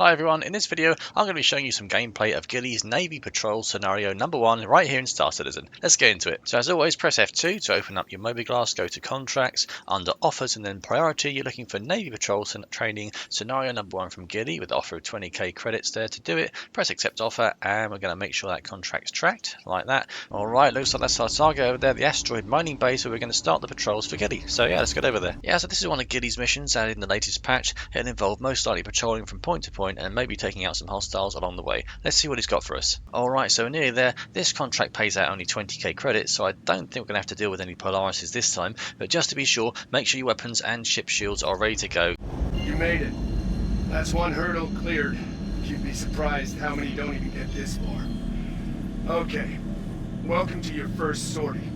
Hi everyone, in this video I'm going to be showing you some gameplay of Gilly's Navy Patrol scenario number 1 right here in Star Citizen. Let's get into it. So as always, press F2 to open up your Mobiglass, go to contracts, under offers and then priority you're looking for Navy Patrol training scenario number 1 from Gilly with the offer of 20k credits there to do it. Press accept offer and we're going to make sure that contract's tracked like that. Alright, looks like that's our target over there, the asteroid mining base, where we're going to start the patrols for Gilly. So yeah, let's get over there. Yeah, so this is one of Gilly's missions added in the latest patch. It'll involve most likely patrolling from point to point and maybe taking out some hostiles along the way. Let's see what he's got for us. Alright, so nearly there. This contract pays out only 20k credits, so I don't think we're going to have to deal with any Polarises this time, but just to be sure, make sure your weapons and ship shields are ready to go. You made it. That's one hurdle cleared. You'd be surprised how many don't even get this far. Okay, welcome to your first sortie.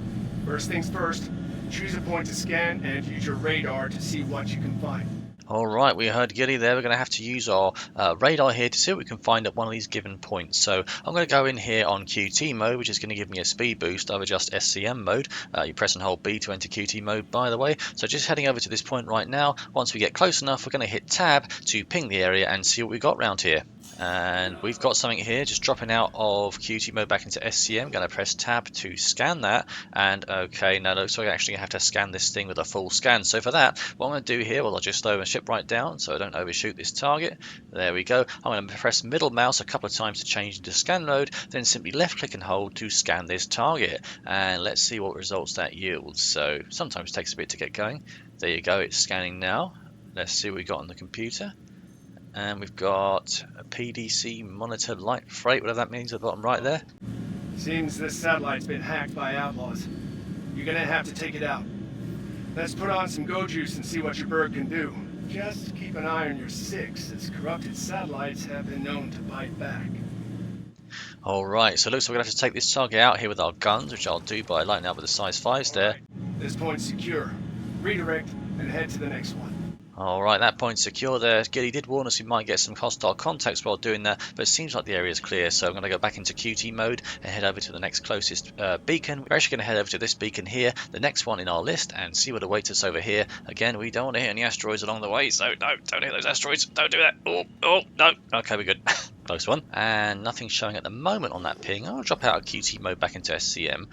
First things first, choose a point to scan and use your radar to see what you can find. Alright, we heard Gilly there. We're going to have to use our radar here to see what we can find at one of these given points. So I'm going to go in here on QT mode, which is going to give me a speed boost over just SCM mode. You press and hold B to enter QT mode, by the way. So just heading over to this point right now. Once we get close enough, we're going to hit tab to ping the area and see what we've got around here. And we've got something here just dropping out of QT mode back into SCM. Going to press tab to scan that, and okay, now looks like I actually have to scan this thing with a full scan. So for that, what I'm going to do here, well, I'll just slow my ship right down so I don't overshoot this target. There we go. I'm going to press middle mouse a couple of times to change into scan mode, then simply left click and hold to scan this target, and let's see what results that yields. So sometimes it takes a bit to get going. There you go, it's scanning now. Let's see what we got on the computer. And we've got a PDC monitor light freight, whatever that means at the bottom right there. Seems this satellite's been hacked by outlaws. You're gonna have to take it out. Let's put on some go juice and see what your bird can do. Just keep an eye on your 6, as corrupted satellites have been known to bite back. Alright, so it looks like we're going to have to take this target out here with our guns, which I'll do by lighting up with the size 5s there. This point's secure. Redirect and head to the next one. Alright, that point's secure there. Gilly did warn us we might get some hostile contacts while doing that, but it seems like the area is clear, so I'm going to go back into QT mode and head over to the next closest beacon. We're actually going to head over to this beacon here, the next one in our list, and see what awaits us over here. Again, we don't want to hit any asteroids along the way, so no, don't hit those asteroids. Don't do that. Oh, no. Okay, we're good. Close one. And nothing showing at the moment on that ping. I'll drop out of QT mode back into SCM.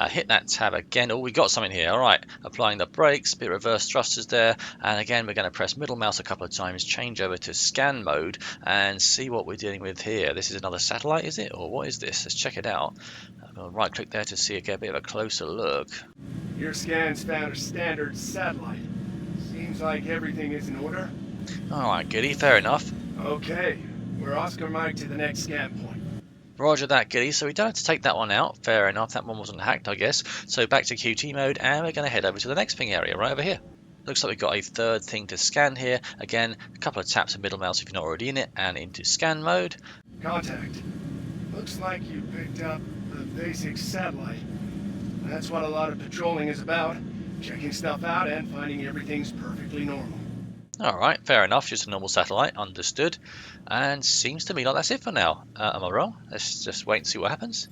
Hit that tab again. Oh, we got something here. Alright, applying the brakes, bit reverse thrusters there. And again, we're going to press middle mouse a couple of times, change over to scan mode, and see what we're dealing with here. This is another satellite, is it? Or what is this? Let's check it out. I'm going to right click there to see it, get a bit of a closer look. Your scans found a standard satellite. Seems like everything is in order. Alright, Gilly, fair enough. Okay. We're Oscar Mike to the next scan point. Roger that, Gilly. So we don't have to take that one out. Fair enough. That one wasn't hacked, I guess. So back to QT mode, and we're going to head over to the next ping area right over here. Looks like we've got a third thing to scan here. Again, a couple of taps of middle mouse if you're not already in it, and into scan mode. Contact. Looks like you picked up the basic satellite. That's what a lot of patrolling is about. Checking stuff out and finding everything's perfectly normal. Alright, fair enough, just a normal satellite, understood. And seems to me like that's it for now. Am I wrong? Let's just wait and see what happens.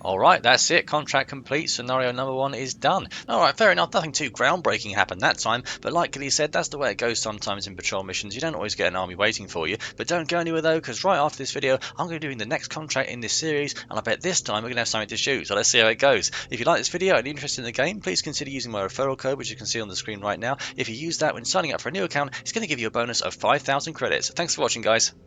Alright, that's it. Contract complete. Scenario number 1 is done. Alright, fair enough. Nothing too groundbreaking happened that time. But like Gilly said, that's the way it goes sometimes in patrol missions. You don't always get an army waiting for you. But don't go anywhere though, because right after this video, I'm going to be doing the next contract in this series. And I bet this time we're going to have something to shoot. So let's see how it goes. If you like this video and are interested in the game, please consider using my referral code, which you can see on the screen right now. If you use that when signing up for a new account, it's going to give you a bonus of 5,000 credits. Thanks for watching, guys.